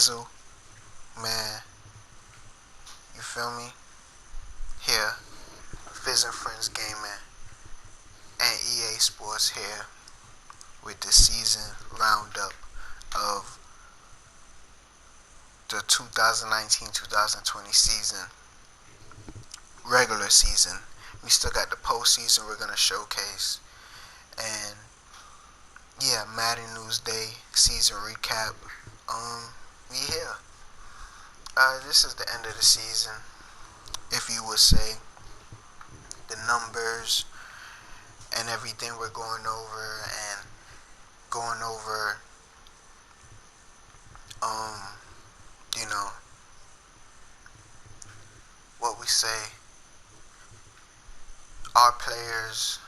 Fizzle, man, you feel me? Here, Fizz and Friends Gaming and EA Sports here with the season roundup of the 2019-2020 season, regular season. We still got the postseason we're gonna showcase, and yeah, Madden News Day season recap. We here. This is the end of the season, if you would say. The numbers and everything we're going over you know, what we say. Our players,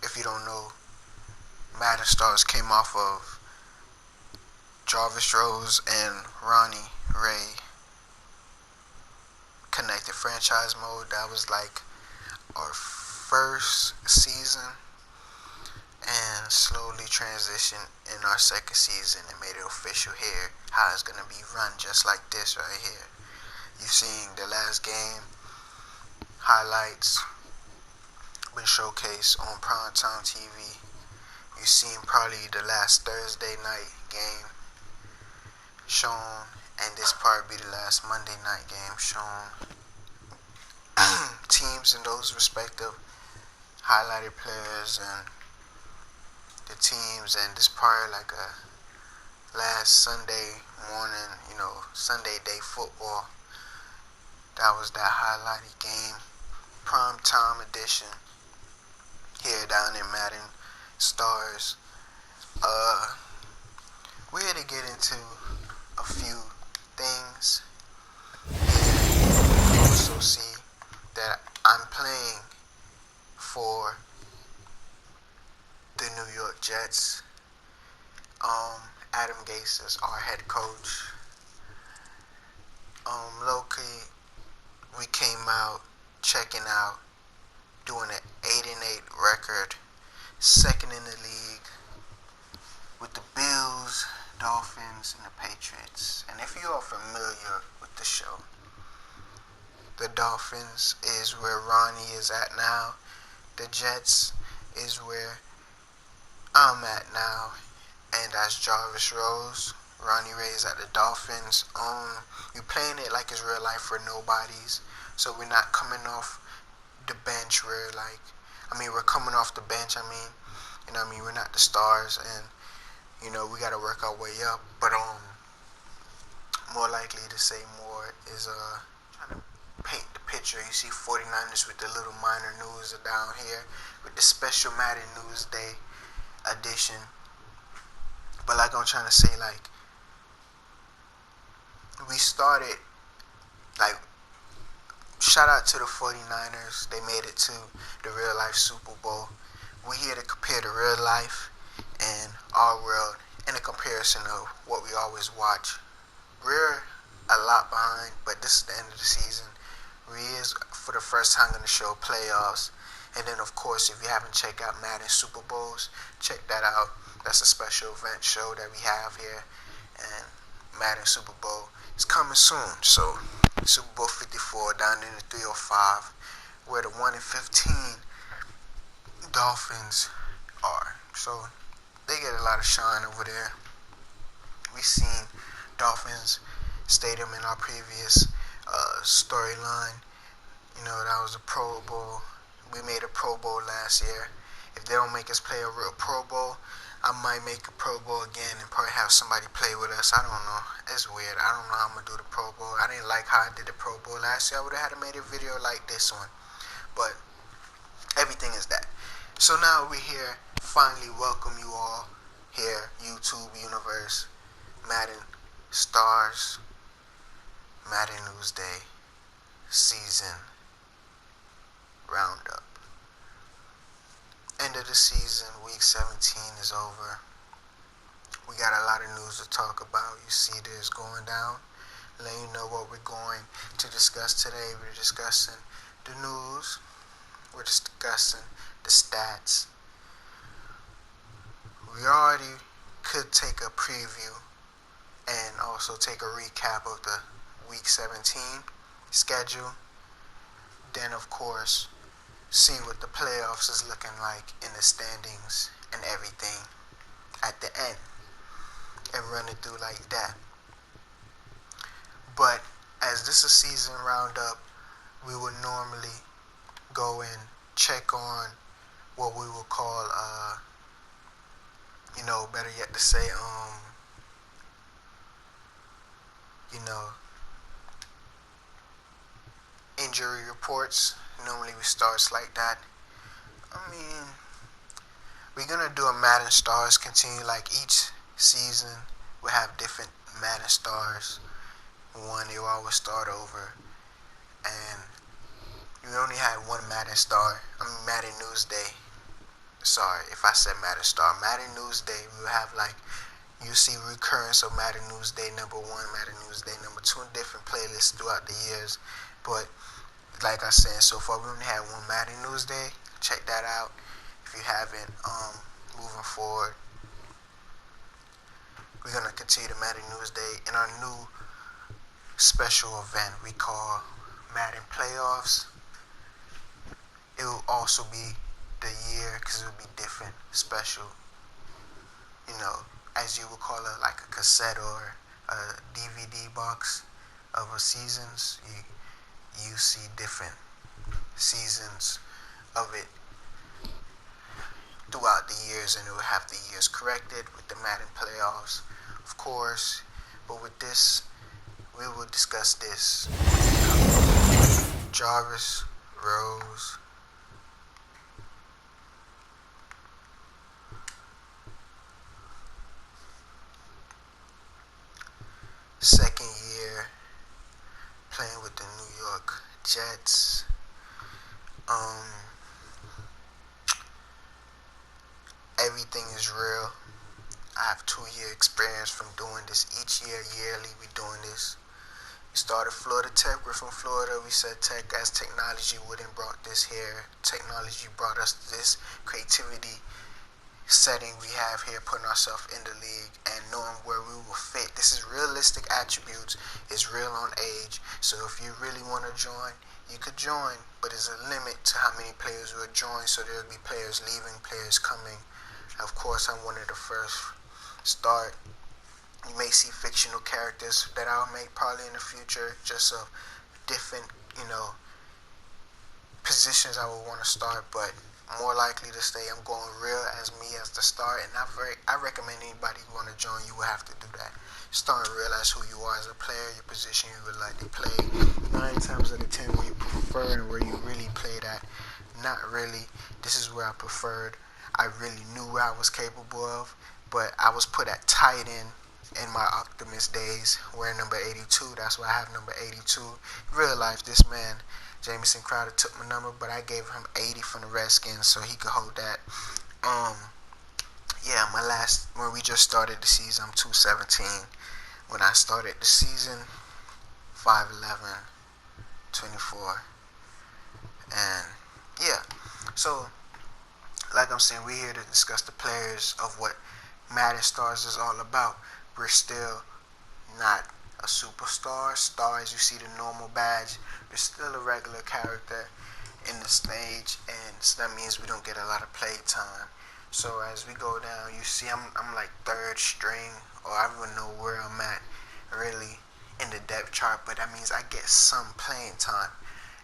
if you don't know, Madden stars came off of Jarvis Rose and Ronnie Ray connected franchise mode. That was like our first season, and slowly transitioned in our second season and made it official here. How it's gonna be run just like this right here. You've seen the last game highlights been showcased on primetime TV. You've seen probably the last Thursday night game shown, and this probably be the last Monday night game shown. Teams and those respective highlighted players and the teams, and this probably like a last Sunday morning, Sunday day football. That was that highlighted game, prime time edition here down in Madden Stars. We're here to get into a few things. You also see that I'm playing for the New York Jets. Adam Gase is our head coach. Low-key, we came out, checking out, doing an 8-8 record, second in the league with the Bills, Dolphins, and the Patriots. And if you are familiar with the show, the Dolphins is where Ronnie is at now. The Jets is where I'm at now, and that's Jarvis Rose. Ronnie Ray is at the Dolphins. We're playing it like it's real life for nobodies, so we're not coming off the bench. We're coming off the bench. We're not the stars, and we gotta work our way up. But more likely to say more is trying to paint the picture. You see 49ers with the little minor news down here with the special Madden News Day edition. But like I'm trying to say, we started, shout out to the 49ers. They made it to the real life Super Bowl. We're here to compare the real life and our world in a comparison of what we always watch. We're a lot behind, but this is the end of the season. We is for the first time going to show playoffs. And then, of course, if you haven't checked out Madden Super Bowls, check that out. That's a special event show that we have here. And Madden Super Bowl is coming soon. So, Super Bowl 54 down in the 305, where the 1-15 Dolphins are. So, they get a lot of shine over there. We seen Dolphins Stadium in our previous storyline. That was a Pro Bowl. We made a Pro Bowl last year. If they don't make us play a real Pro Bowl, I might make a Pro Bowl again and probably have somebody play with us. I don't know. It's weird. I don't know how I'm going to do the Pro Bowl. I didn't like how I did the Pro Bowl last year. I would have had to made a video like this one. But everything is that. So now we're here. Finally welcome you all here. YouTube Universe, Madden Stars, Madden News Day season roundup. End of the season, week 17 is over. We got a lot of news to talk about. You see this going down. Let you know what we're going to discuss today. We're discussing the news. We're discussing the stats. We already could take a preview and also take a recap of the week 17 schedule. Then, of course, see what the playoffs is looking like in the standings and everything at the end, and run it through like that. But as this is season roundup, we would normally go and check on what we would call, better yet to say, injury reports. Normally we starts like that. I mean, we're gonna do a Madden stars continue, like each season we have different Madden stars. One, they will always start over, and we only had one Madden star. Madden Newsday. Sorry if I said Madden star. Madden Newsday, we will have like, you see recurrence of Madden Newsday number 1, Madden Newsday number 2, different playlists throughout the years. But like I said, so far we only had one Madden Newsday. Check that out if you haven't. Moving forward, we're gonna continue the Madden Newsday in our new special event we call Madden Playoffs. It will also be the year, because it will be different, special, as you would call it, like a cassette or a DVD box of a seasons. You see different seasons of it throughout the years, and it will have the years corrected with the Madden playoffs, of course. But with this, we will discuss this. Jarvis, Rose, second year playing with the New York Jets. Everything is real. I have 2-year experience from doing this each year, yearly. We doing this. We started Florida Tech. We're from Florida. We said tech as technology wouldn't brought this here. Technology brought us this creativity setting we have here, putting ourselves in the league and knowing where we will fit. This is realistic attributes. It's real on age. So if you really want to join, you could join, but there's a limit to how many players will join. So there'll be players leaving, players coming. Of course, I'm one of the first start. You may see fictional characters that I'll make probably in the future, just of different, positions I would want to start, but more likely to stay, I'm going real as me as the start. And I recommend anybody who want to join, you will have to do that. Start and realize who you are as a player, your position you would like to play. 9 times out of 10, where you prefer and where you really played at. Not really. This is where I preferred. I really knew where I was capable of, but I was put at tight end in my Optimus days, wearing number 82. That's why I have number 82. Real life, this man, Jamison Crowder, took my number, but I gave him 80 from the Redskins, so he could hold that. My last, when we just started the season, I'm 217. When I started the season, 5'11", 24. And yeah, so like I'm saying, we're here to discuss the players of what Madden Stars is all about. We're still not a superstar. Star, as you see the normal badge, we're still a regular character in the stage, and so that means we don't get a lot of play time. So as we go down, you see I'm like 3rd string, or I don't even know where I'm at really in the depth chart, but that means I get some playing time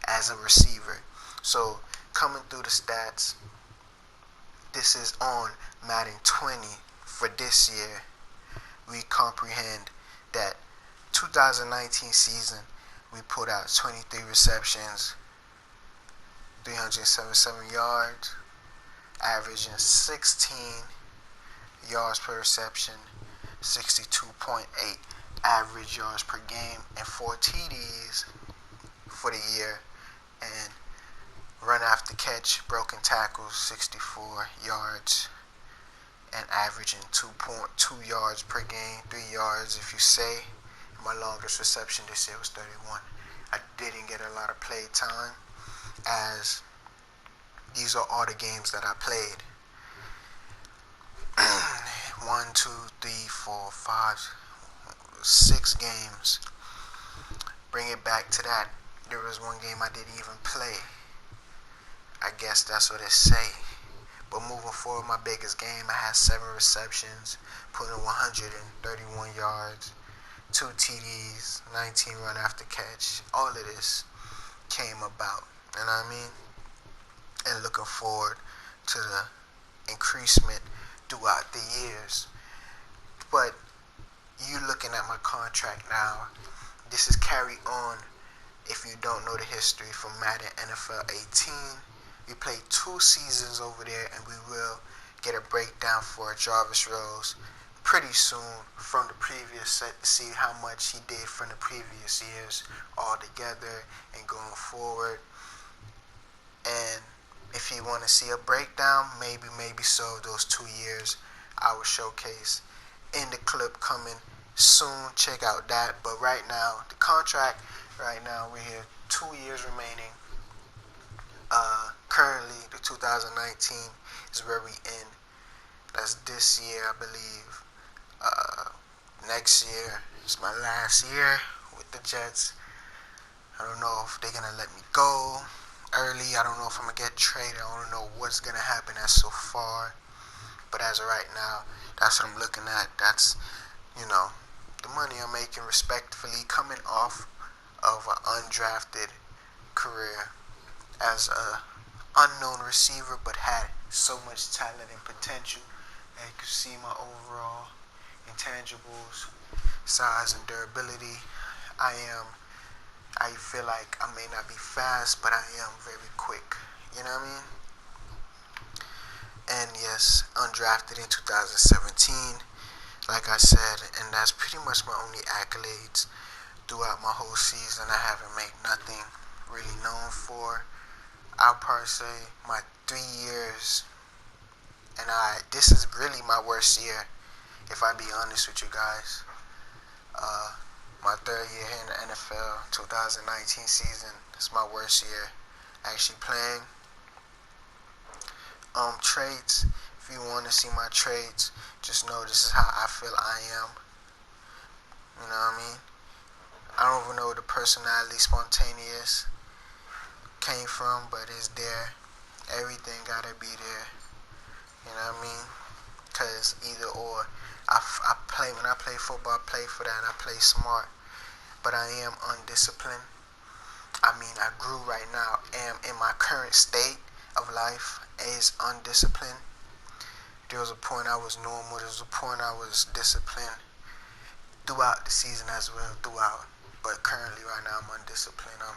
as a receiver. So coming through the stats, this is on Madden 20 for this year. We comprehend that 2019 season, we put out 23 receptions, 377 yards, averaging 16 yards per reception, 62.8 average yards per game, and 4 TDs for the year, and run after catch, broken tackles, 64 yards, and averaging 2.2 yards per game, 3 yards if you say. My longest reception this year was 31. I didn't get a lot of play time, as these are all the games that I played. 1, 2, 3, 4, 5, 6 games. Bring it back to that. There was one game I didn't even play. I guess that's what it say. But moving forward, my biggest game, I had 7 receptions, putting 131 yards, 2 TDs, 19 run after catch. All of this came about, you know what I mean? And looking forward to the increasement throughout the years. But you looking at my contract now, this is carry on. If you don't know the history from Madden NFL 18, we played 2 seasons over there, and we will get a breakdown for Jarvis Rose pretty soon from the previous set to see how much he did from the previous years all together and going forward. And if you want to see a breakdown, maybe so, those 2 years I will showcase in the clip coming soon. Check out that. But right now, the contract, right now we're here 2 years remaining. Currently, the 2019 is where we end. That's this year, I believe. Next year is my last year with the Jets. I don't know if they're gonna let me go early. I don't know if I'm gonna get traded. I don't know what's gonna happen as so far. But as of right now, that's what I'm looking at. That's, the money I'm making respectfully coming off of an undrafted career as a unknown receiver, but had so much talent and potential. And you can see my overall intangibles, size and durability. I feel like I may not be fast, but I am very quick. You know what I mean? And yes, undrafted in 2017, like I said, and that's pretty much my only accolades throughout my whole season. I haven't made nothing really known for. I'll probably say my 3 years, and this is really my worst year, if I be honest with you guys. My 3rd year here in the NFL, 2019 season, it's my worst year actually playing. Traits, if you want to see my traits, just know this is how I feel I am. You know what I mean? I don't even know where the personality spontaneous came from, but it's there. Everything gotta be there. You know what I mean? Cause either or, when I play football, I play for that. I play smart, but I am undisciplined. I mean, I grew right now. Am in my current state of life is undisciplined. There was a point I was normal. There was a point I was disciplined throughout the season as well. But currently, right now, I'm undisciplined. I'm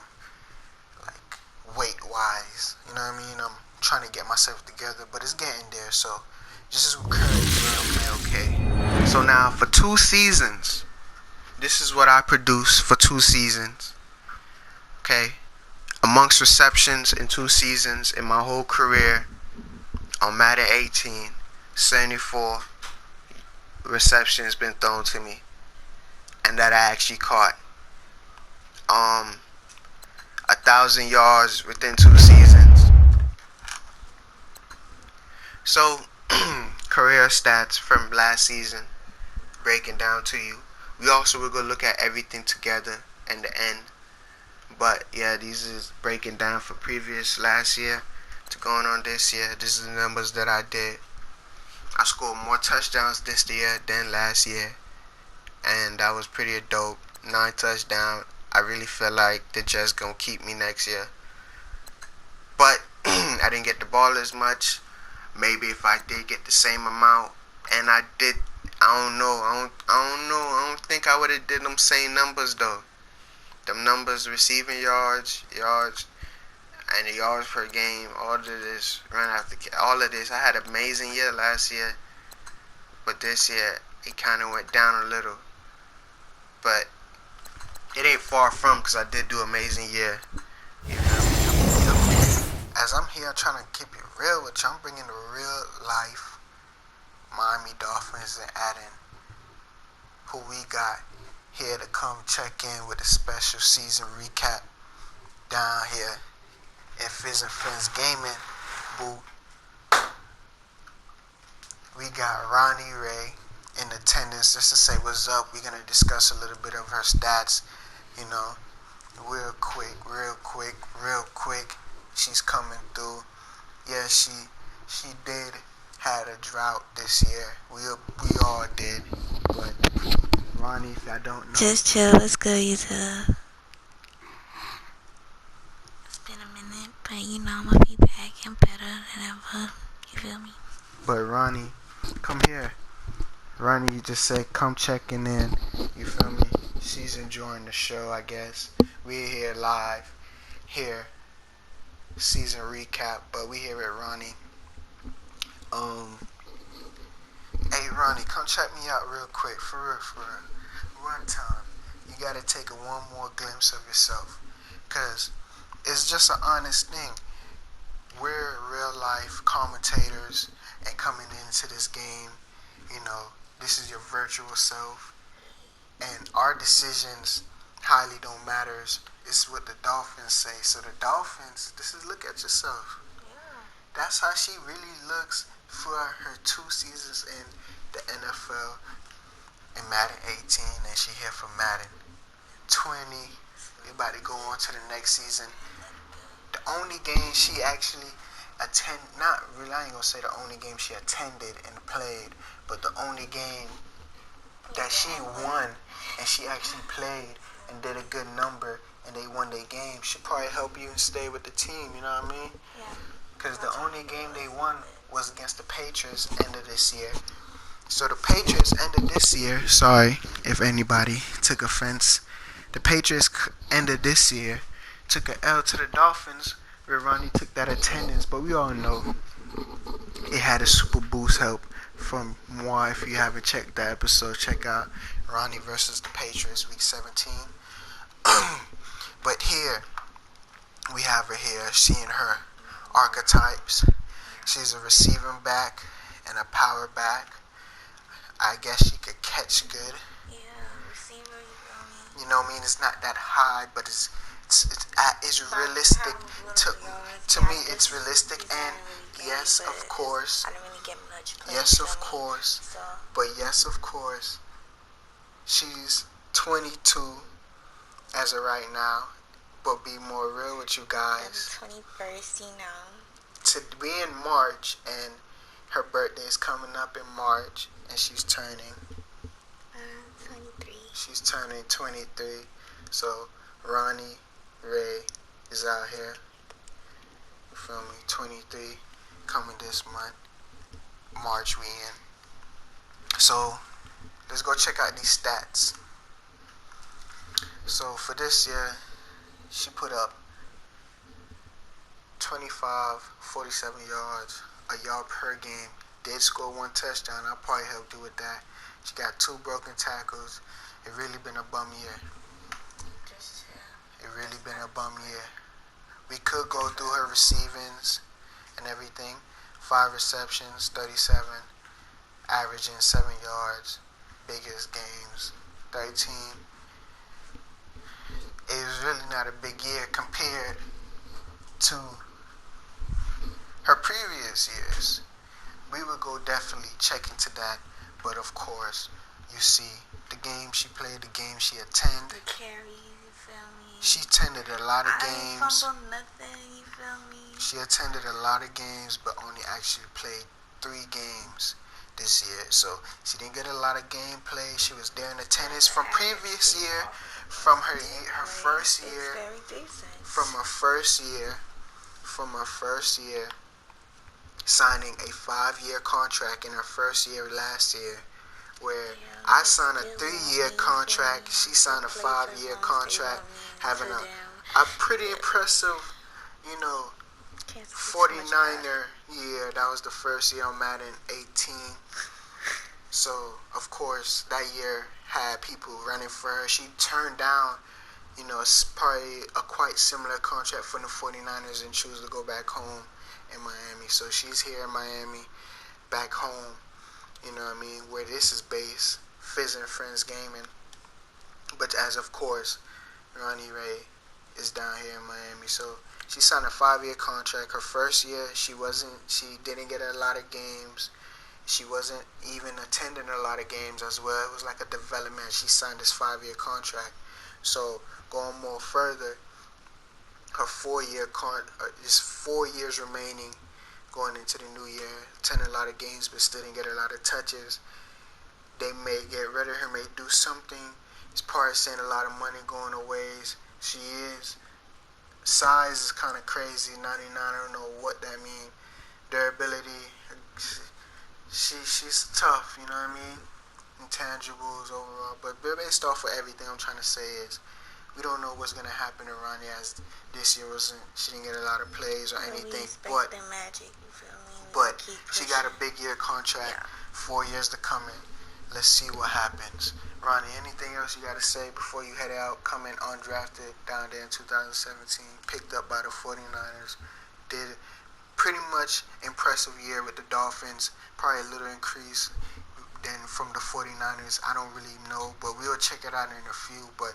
like weight-wise. You know what I mean? I'm trying to get myself together, but it's getting there. So this is currently where I'm at, okay? So now for 2 seasons, this is what I produced for 2 seasons. Okay? Amongst receptions in 2 seasons in my whole career on Madden 18, 74 receptions been thrown to me, and that I actually caught. 1,000 yards within 2 seasons. So, career stats from last season, breaking down to you. We also will go look at everything together in the end. But yeah, these is breaking down for previous last year to going on this year. This is the numbers that I did. I scored more touchdowns this year than last year, and that was pretty dope. 9 touchdowns. I really feel like the Jets gonna keep me next year. But I didn't get the ball as much. Maybe if I did get the same amount, and I did, I don't know. I don't think I would have did them same numbers though. Them numbers, receiving yards, and the yards per game, all of this, all of this. I had an amazing year last year, but this year it kind of went down a little. But it ain't far from, because I did do an amazing year. You know? As I'm here trying to keep it real with you, I'm bringing the real life Miami Dolphins and adding who we got here to come check in with a special season recap down here at Fizz and Friends Gaming booth. We got Ronnie Ray, in attendance just to say what's up. We're gonna discuss a little bit of her stats, you know, real quick. She's coming through. Yeah, she did had a drought this year. We all did, but Ronnie, if I don't know, just chill. Let's go, YouTube. It's been a minute, but you know I'm gonna be back and better than ever. You feel me? but Ronnie, come here. Ronnie just said come checking in. You feel me? She's enjoying the show, I guess. We're here live, here season recap, but we here at Ronnie. Hey Ronnie, come check me out real quick, for real. One time, you gotta take one more glimpse of yourself, cause it's just an honest thing. We're real life commentators, and coming into this game, you know, this is your virtual self, and our decisions highly don't matters. It's what the Dolphins say. So the Dolphins, look at yourself. That's how she really looks for her 2 seasons in the NFL in Madden 18, and she here for Madden 20. We about to go on to the next season. The only game she actually not really, I ain't gonna say the only game she attended and played, but the only game that she won and she actually played and did a good number and they won their game, should probably help you and stay with the team, you know what I mean? Because the only game they won was against the Patriots end of this year. So the Patriots ended this year, sorry if anybody took offense, the Patriots ended this year, took an L to the Dolphins, where Ronnie took that attendance, but we all know it had a super boost help from moi. If you haven't checked that episode, check out Ronnie versus the Patriots, week 17. But here, we have her here, seeing her archetypes. She's a receiving back and a power back. I guess she could catch good. Yeah, receiver, you feel me? You know what I mean? It's not that high, but it's realistic. To me, it's realistic, and yes, of course. I don't really get much play. Yes, of course. But yes, of course. She's 22 as of right now. But be more real with you guys. I'm 21st, you know. To be in March, and her birthday is coming up in March, and she's turning 23. She's turning 23. So Ronnie Ray is out here. You feel me? 23 coming this month. March we in. So let's go check out these stats. So for this year, she put up 25, 47 yards, a yard per game. Did score 1 touchdown. I'll probably help you with that. She got 2 broken tackles. It really been a bum year. It really been a bum year. We could go through her receivings and everything. 5 receptions, 37, averaging 7 yards. Biggest games, 13. It was really not a big year compared to her previous years. We would go definitely check into that, but of course, you see the game she played, the game she attended. The carries, you feel me? She attended a lot of games. I ain't fumbled nothing, you feel me? She attended a lot of games, but only actually played 3 games this year. So she didn't get a lot of game play. She was there in attendance from previous year, from her first year, from her first year, signing a 5-year contract in her first year last year, where I signed a 3-year contract, she signed a 5-year contract, having a pretty impressive, 49er year. That was the first year on Madden 18. So, of course, that year had people running for her. She turned down, it's probably a quite similar contract from the 49ers and chose to go back home in Miami. So she's here in Miami, back home, where this is based, Fizz and Friends Gaming. But as of course, Ronnie Ray is down here in Miami. So she signed a 5-year contract. Her first year, she didn't get a lot of games. She wasn't even attending a lot of games as well. It was like a development. She signed this 5-year contract. So going more further, her 4-year is 4 years remaining going into the new year. Attended a lot of games, but still didn't get a lot of touches. They may get rid of her, may do something. It's part of saying a lot of money going away. She is. Size is kind of crazy. 99. I don't know what that means. Durability. She's tough. You know what I mean? Intangibles overall, but based off of everything I'm trying to say is we don't know what's gonna happen to Ronnie, as this year she didn't get a lot of plays or anything, but the magic, you feel me? But she got a big year contract, 4 years to come in. Let's see what happens. Ronnie, anything else you gotta say before you head out? Coming undrafted down there in 2017, picked up by the 49ers, did pretty much impressive year with the Dolphins, probably a little increase than from the 49ers. I don't really know, but we'll check it out in a few. But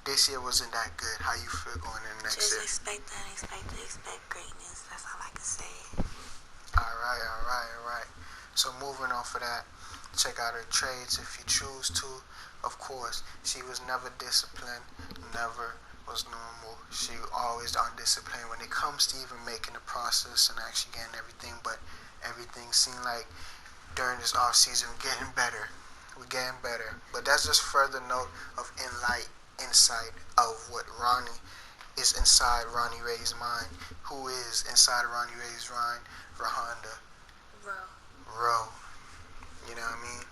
this year wasn't that good. How you feel going in next year? Just expect greatness. That's all I can say. All right. So moving on for that, check out her trades if you choose to. Of course, she was never disciplined, never was normal. She always undisciplined when it comes to even making the process and actually getting everything. But everything seemed like during this off season we're getting better. But that's just further note of insight of what Ronnie is inside Ronnie Ray's mind. Who is inside Ronnie Ray's mind? Rahonda Rowe. You know what I mean?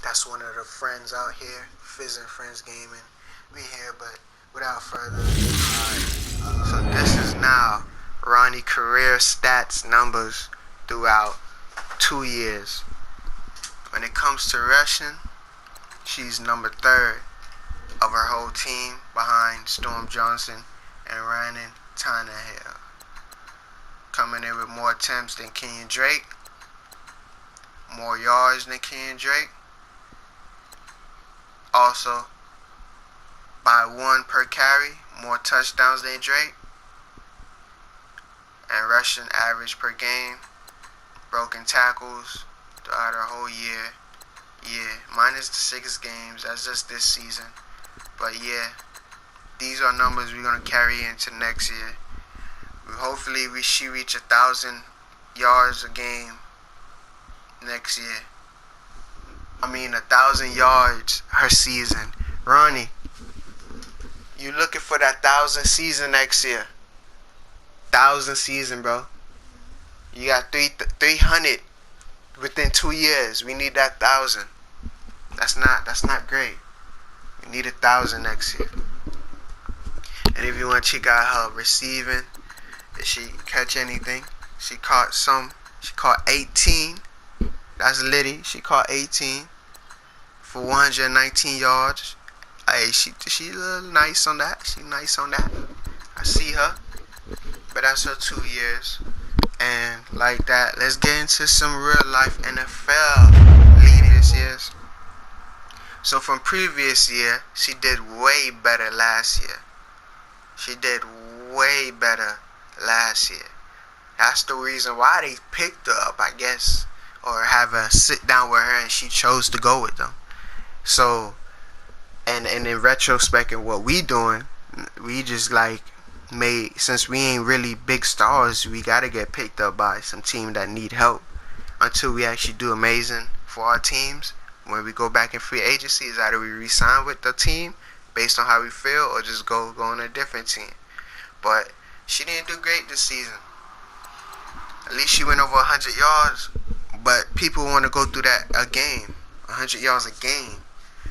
That's one of the friends out here, Fizz and Friends Gaming. We here, but without further ado, so this is now Ronnie career stats numbers throughout 2 years. When it comes to rushing, she's number 3rd of her whole team behind Storm Johnson and Ryan Tannehill. Coming in with more attempts than Kenyon Drake, more yards than Kenyon Drake. Also, by 1 per carry, more touchdowns than Drake. And rushing average per game, broken tackles throughout her whole year. Yeah, minus the 6 games. That's just this season. But yeah, these are numbers we're gonna carry into next year. Hopefully, she reach 1,000 yards a game next year. 1,000 yards her season. Ronnie, you looking for that 1,000 season next year? 1,000 season, bro. You got 300 within 2 years. We need that 1,000. That's not great. We need 1,000 next year. And if you want to check out her receiving, did she catch anything? She caught 18. That's Liddy. She caught 18 for 119 yards. Hey, she a little nice on that. She nice on that. I see her. But that's her 2 years. And like that, let's get into some real life NFL leaders here. So from previous year, she did way better last year. That's the reason why they picked her up, I guess, or have a sit down with her, and she chose to go with them. So, and in retrospect, and what we doing, we just since we ain't really big stars, we gotta get picked up by some team that need help until we actually do amazing for our teams. When we go back in free agency, is either we re-sign with the team based on how we feel, or just go on a different team. But she didn't do great this season. At least she went over 100 yards. But people want to go through that a game. 100 yards a game.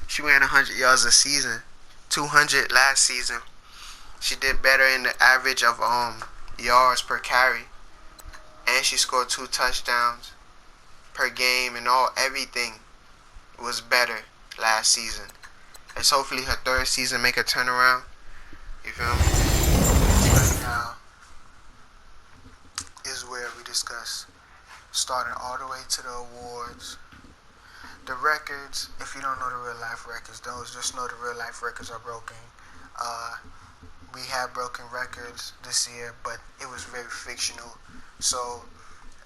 She ran 100 yards a season. 200 last season. She did better in the average of yards per carry. And she scored 2 touchdowns per game, and everything was better last season. Let's hopefully her 3rd season make a turnaround. You feel me? Right now is where we discuss starting all the way to the awards. The records, if you don't know the real life records, just know the real life records are broken. We had broken records this year, but it was very fictional. So,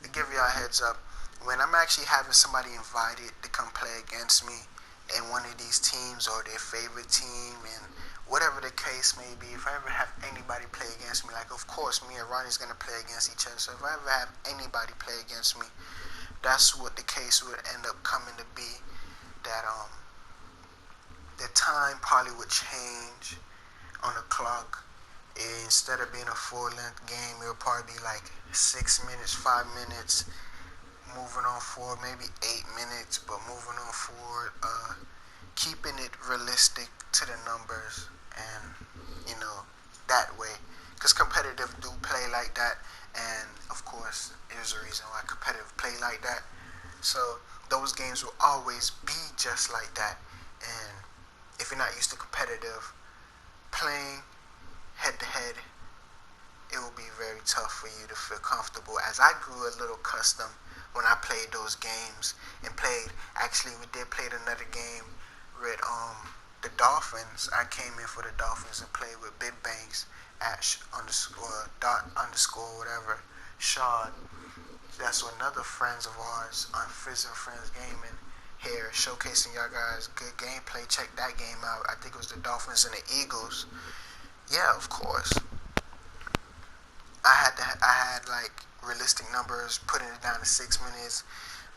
to give y'all a heads up, when I'm actually having somebody invited to come play against me in one of these teams or their favorite team, and whatever the case may be, if I ever have anybody play against me, like of course me and Ronnie's gonna play against each other. So if I ever have anybody play against me, that's what the case would end up coming to be. That the time probably would change on the clock. Instead of being a full-length game, it'll probably be like 6 minutes, 5 minutes, moving on forward, maybe 8 minutes, but moving on forward, keeping it realistic to the numbers, and that way, because competitive do play like that, and of course there's a reason why competitive play like that. So those games will always be just like that. And if you're not used to competitive playing head to head, it will be very tough for you to feel comfortable. As I grew a little accustomed when I played those games, and we did play another game with the Dolphins. I came in for the Dolphins and played with Big Banks at _dot_ whatever Shard. That's another friends of ours on Fizz and Friends Gaming here, showcasing y'all guys good gameplay. Check that game out. I think it was the Dolphins and the Eagles. Yeah, of course. I had like realistic numbers, putting it down to 6 minutes.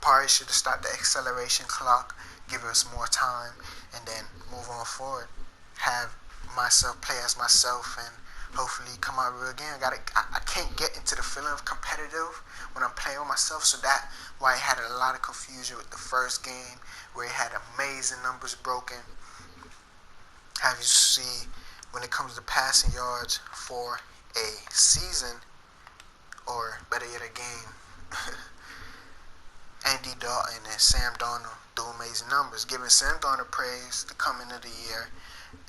Probably should have stopped the acceleration clock, give us more time, and then move on forward. Have myself play as myself, and hopefully come out real again. I can't get into the feeling of competitive when I'm playing with myself, so that why I had a lot of confusion with the first game where it had amazing numbers broken. Have you see when it comes to passing yards for a season, or better yet a game, Andy Dalton and Sam Darnold do amazing numbers, giving Sam Darnold praise to come into the year,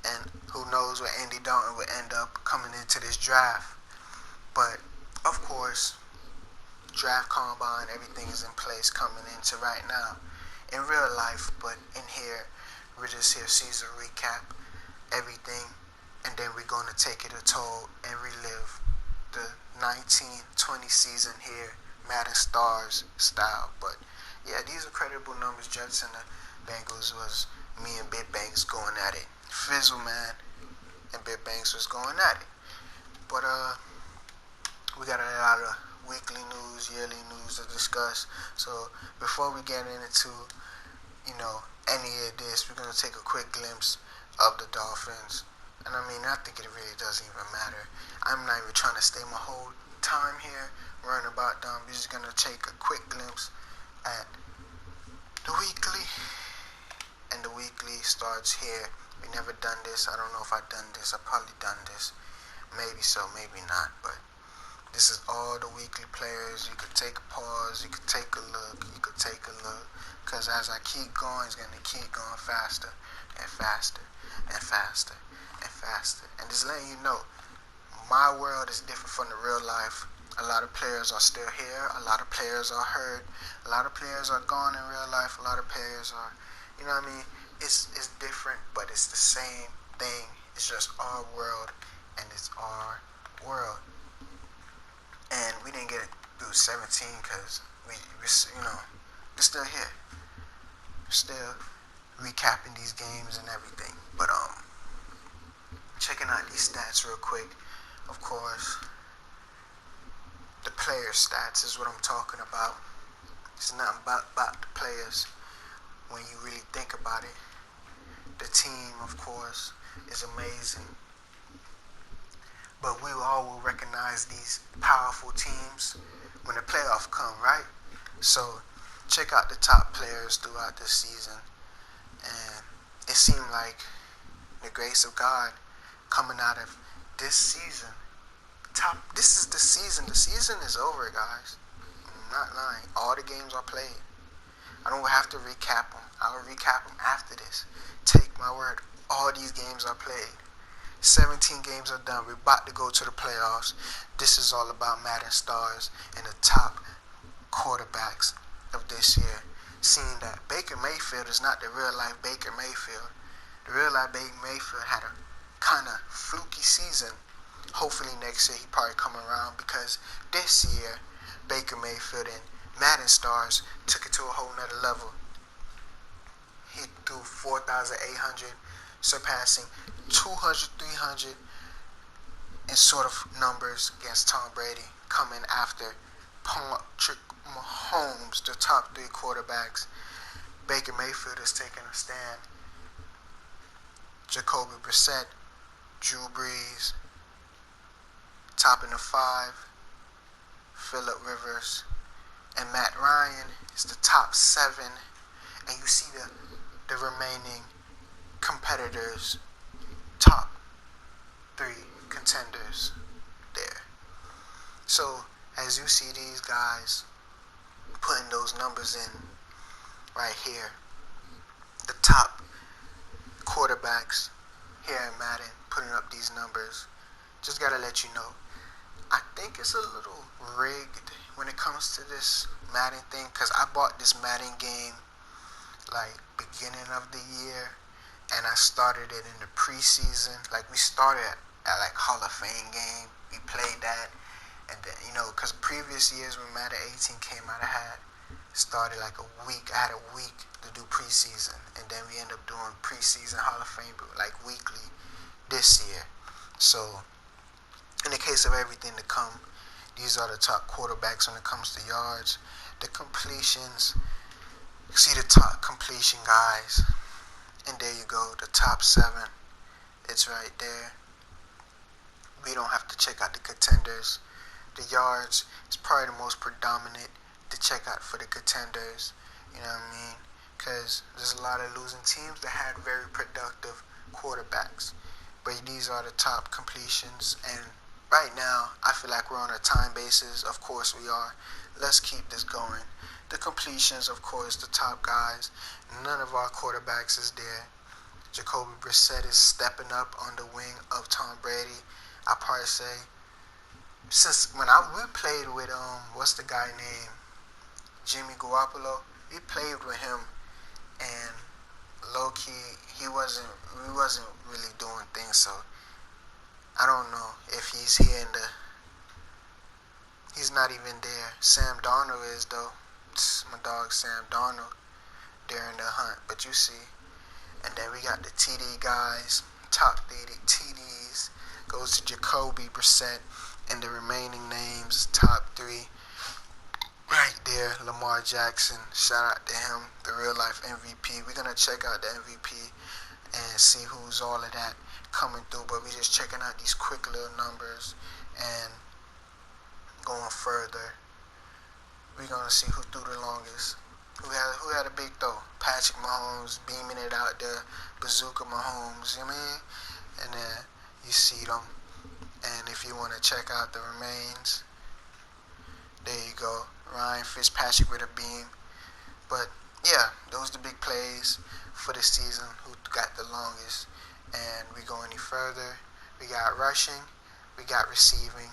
and who knows where Andy Dalton would end up coming into this draft. But of course, draft combine, everything is in place coming into right now in real life, but in here we're just here season recap everything, and then we're going to take it a toll and relive the 1920 season here, Madden Stars style. But yeah, these are credible numbers. Jets and the Bengals was me and Big Banks going at it. Fizzleman and Big Banks was going at it. But we got a lot of weekly news, yearly news to discuss. So before we get into any of this, we're gonna take a quick glimpse of the Dolphins. And I think it really doesn't even matter. I'm not even trying to stay my whole time here worrying about them. We're just gonna take a quick glimpse at the weekly, and the weekly starts here. We never done this. I don't know if I've done this. I've probably done this. Maybe so, maybe not. But this is all the weekly players. You could take a pause. You could take a look. You could take a look. Because as I keep going, it's gonna keep going faster and faster and faster and faster. And just letting you know, my world is different from the real life. A lot of players are still here. A lot of players are hurt. A lot of players are gone in real life. A lot of players are, It's different, but it's the same thing. It's just our world, and it's our world. And we didn't get through 17 because we're still here. We're still recapping these games and everything. But checking out these stats real quick. Of course, the player stats is what I'm talking about. It's not about the players when you really think about it. The team, of course, is amazing. But we all will recognize these powerful teams when the playoffs come, right? So check out the top players throughout this season. And it seemed like the grace of God coming out of this season. This is the season. The season is over, guys. I'm not lying. All the games are played. I don't have to recap them. I'll recap them after this. Take my word. All these games are played. 17 games are done. We're about to go to the playoffs. This is all about Madden Stars and the top quarterbacks of this year. Seeing that Baker Mayfield is not the real life Baker Mayfield. The real life Baker Mayfield had a kind of fluky season. Hopefully next year he probably come around, because this year Baker Mayfield and Madden stars took it to a whole nother level. He threw 4,800, surpassing 200, 300 in sort of numbers against Tom Brady, coming after Patrick Mahomes, the top 3 quarterbacks. Baker Mayfield is taking a stand. Jacoby Brissett, Drew Brees, topping the 5. Phillip Rivers, and Matt Ryan is the top 7. And you see the remaining competitors, top 3 contenders there. So as you see these guys putting those numbers in right here, the top quarterbacks here in Madden putting up these numbers, just gotta let you know, I think it's a little rigged when it comes to this Madden thing, because I bought this Madden game like beginning of the year, and I started it in the preseason. Like we started at like Hall of Fame game, we played that, and then because previous years when Madden 18 came out, I had started like a week. I had a week to do preseason, and then we ended up doing preseason Hall of Fame like weekly this year. So in the case of everything to come, these are the top quarterbacks when it comes to yards, the completions. See the top completion guys, and there you go, the top 7. It's right there. We don't have to check out the contenders. The yards is probably the most predominant to check out for the contenders. You know what I mean? Because there's a lot of losing teams that had very productive quarterbacks. But these are the top completions, and right now I feel like we're on a time basis. Of course we are. Let's keep this going. The completions, of course, the top guys. None of our quarterbacks is there. Jacoby Brissett is stepping up on the wing of Tom Brady. I probably say since when we played with what's the guy name, Jimmy Garoppolo. We played with him, and low key we wasn't really doing things. So I don't know if he's here in the. He's not even there. Sam Darnold is though. It's my dog Sam Darnold during the hunt. But you see, and then we got the TD guys. Top 30 TDs goes to Jacoby Brissett, and the remaining names, top 3 right there. Lamar Jackson, shout out to him, the real life MVP. We're gonna check out the MVP and see who's all of that coming through. But we're just checking out these quick little numbers and going further. We're gonna see who threw the longest. Who had a big throw? Patrick Mahomes beaming it out there, Bazooka Mahomes, you know what I mean? And then you see them. And if you want to check out the remains, there you go. Ryan Fitzpatrick with a beam. But yeah, those are the big plays for the season. Who got the longest? And we go any further, we got rushing, we got receiving.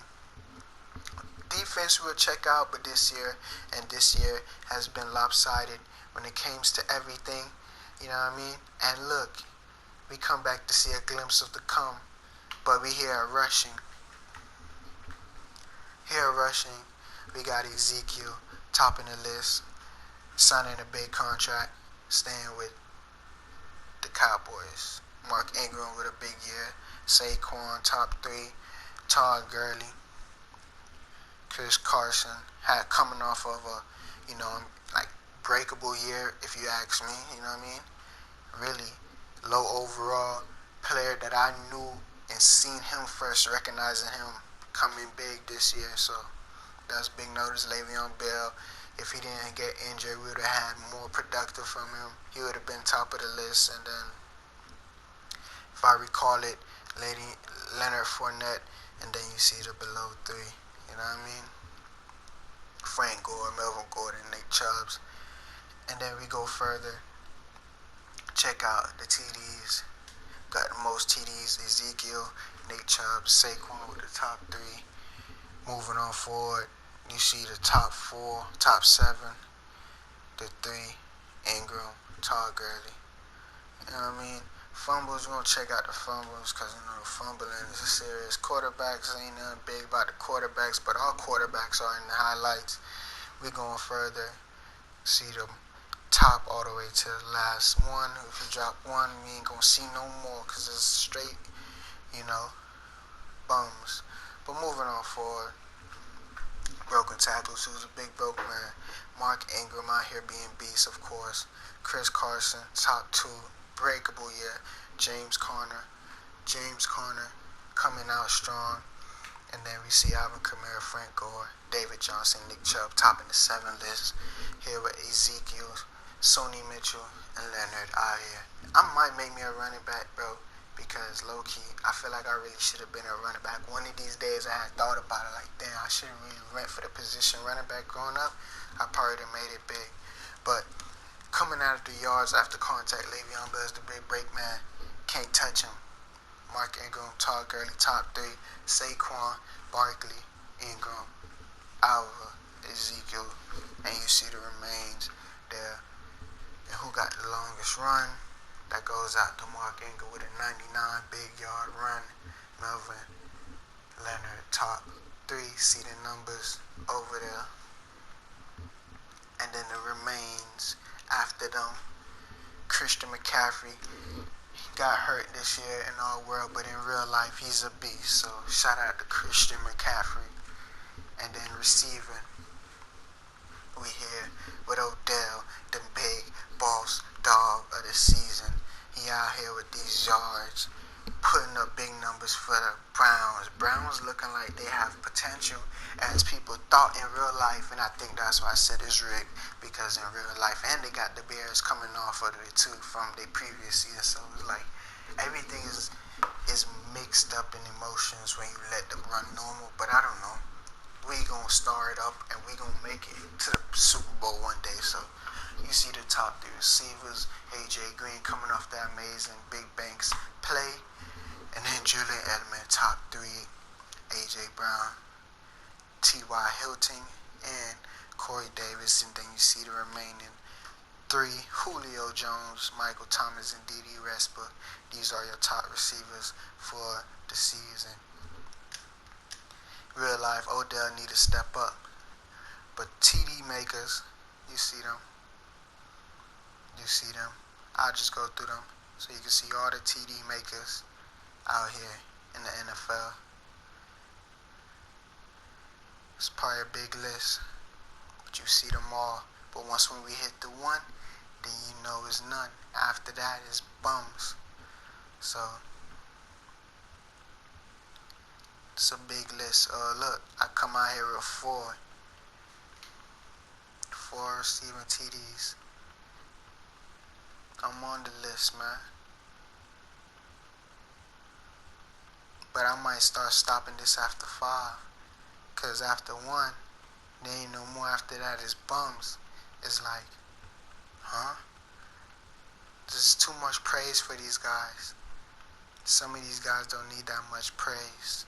Defense we'll check out, but this year has been lopsided when it comes to everything. You know what I mean? And look, we come back to see a glimpse of the come, but we here at rushing. Here at rushing, we got Ezekiel topping the list, signing a big contract, staying with the Cowboys. Mark Ingram with a big year, Saquon top 3, Todd Gurley, Chris Carson had coming off of a, like breakable year, if you ask me, you know what I mean? Really low overall player that I knew and seen him first, recognizing him coming big this year. So that's big notice. Le'Veon Bell, if he didn't get injured, we would have had more productive from him. He would have been top of the list. And then, if I recall it, Leonard Fournette, and then you see the below 3. You know what I mean? Frank Gore, Melvin Gordon, Nick Chubbs. And then we go further. Check out the TDs. Got the most TDs, Ezekiel, Nick Chubbs, Saquon with the top 3. Moving on forward, you see the top 4, top 7, the 3, Ingram, Todd Gurley. You know what I mean? Fumbles, we're going to check out the fumbles because, fumbling is a serious. Quarterbacks ain't nothing big about the quarterbacks, but all quarterbacks are in the highlights. we're going further. See the top all the way to the last one. If you drop one, we ain't gonna see no more because it's straight, bums. But moving on forward, broken tackles, who's a big broke man. Mark Ingram out here being beast, of course. Chris Carson, top 2, breakable, yeah. James Conner coming out strong. And then we see Alvin Kamara, Frank Gore, David Johnson, Nick Chubb topping the 7 list. Here with Ezekiel, Sony Mitchell, and Leonard out here. I might make me a running back, bro, because low-key, I feel like I really should have been a running back. One of these days I had thought about it, like, damn, I should have really went for the position running back growing up. I probably would have made it big. But coming out of the yards after contact, Le'Veon Bell's the big break man. Can't touch him. Mark Ingram, Todd Gurley, top 3. Saquon, Barkley, Ingram, Alva, Ezekiel, and you see the remains there. And who got the longest run? That goes out to Mark Ingram with a 99 big yard run. Melvin Leonard, top 3. See the numbers over there. And then the remains after them. Christian McCaffrey got hurt this year in our world, but in real life he's a beast. So shout out to Christian McCaffrey. And then receiving, we here with Odell, the big boss dog of the season. He out here with these yards, putting up big numbers for the Browns. Browns looking like they have potential as people thought in real life, and I think that's why I said it's rigged, because in real life, and they got the Bears coming off of it too from the previous year, so it's like everything is mixed up in emotions when you let them run normal. But I don't know, we gonna star it up and we gonna make it to the Super Bowl one day. So you see the top 3 receivers, AJ Green coming off that amazing Big Banks play, and then Julian Edelman, top 3, AJ Brown, T.Y. Hilton, and Corey Davis. And then you see the remaining 3, Julio Jones, Michael Thomas, and D.D. Respa. These are your top receivers for the season. Real life, Odell need to step up. But TD makers, you see them. I'll just go through them so you can see all the TD makers out here in the NFL. It's probably a big list, but you see them all. But once when we hit the 1, then you know it's none. After that, it's bums. So it's a big list. Look, I come out here with 4 receiving TDs. I'm on the list, man. But I might start stopping this after 5. Because after 1, there ain't no more. After that, it's bums. It's like, huh? There's too much praise for these guys. Some of these guys don't need that much praise.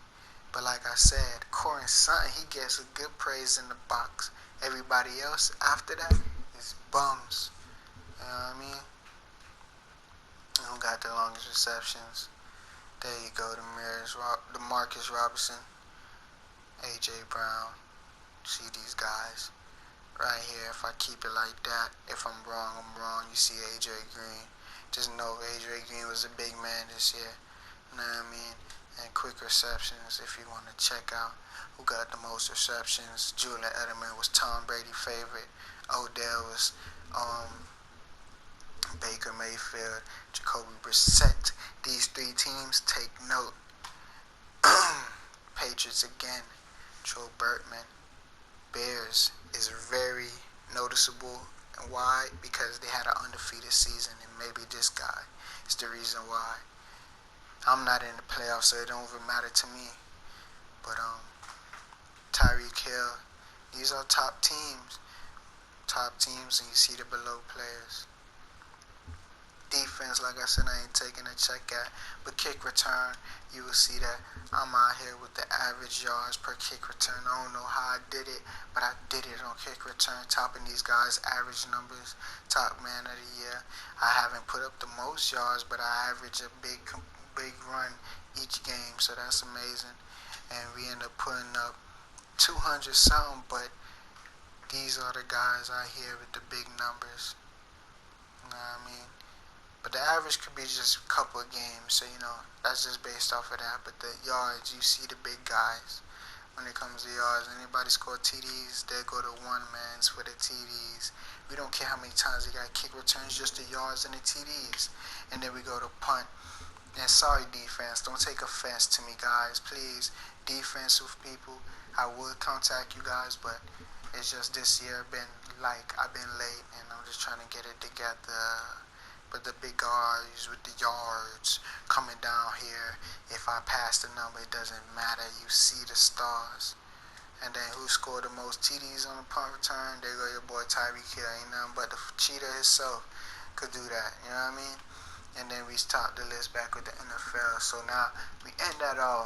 But like I said, Corin Sutton, he gets a good praise in the box. Everybody else after that is bums. You know what I mean? Who got the longest receptions? There you go, the Marcus Robinson, AJ Brown. See these guys right here. If I keep it like that, if I'm wrong, I'm wrong. You see AJ Green. Just know AJ Green was a big man this year. You know what I mean? And quick receptions, if you want to check out who got the most receptions. Julian Edelman was Tom Brady's favorite. Odell was Baker Mayfield, Jacoby Brissett. These 3 teams, take note. Patriots again, Joe Burtman. Bears is very noticeable. And why? Because they had an undefeated season, and maybe this guy is the reason why. I'm not in the playoffs, so it don't even matter to me. But Tyreek Hill, these are top teams, and you see the below players. Defense, like I said, I ain't taking a check at. But kick return, you will see that I'm out here with the average yards per kick return. I don't know how I did it, but I did it on kick return, topping these guys' average numbers. Top man of the year. I haven't put up the most yards, but I average a big run each game, so that's amazing. And we end up putting up 200 something, but These are the guys out here with the big numbers. You know what I mean? But the average could be just a couple of games, so that's just based off of that. But the yards, you see the big guys. When it comes to yards, anybody score TDs, they go to one mans for the TDs. We don't care how many times they got kick returns, just the yards and the TDs. And then we go to punt. And sorry, defense, don't take offense to me, guys. Please, defensive people, I would contact you guys, but it's just this year I've been late, and I'm just trying to get it together. But the big guys with the yards coming down here, if I pass the number, it doesn't matter. You see the stars. And then who scored the most TDs on the punt return? There go your boy Tyreek Hill. Ain't nothing but the cheater himself could do that. You know what I mean? And then we start the list back with the NFL. So now we end that off.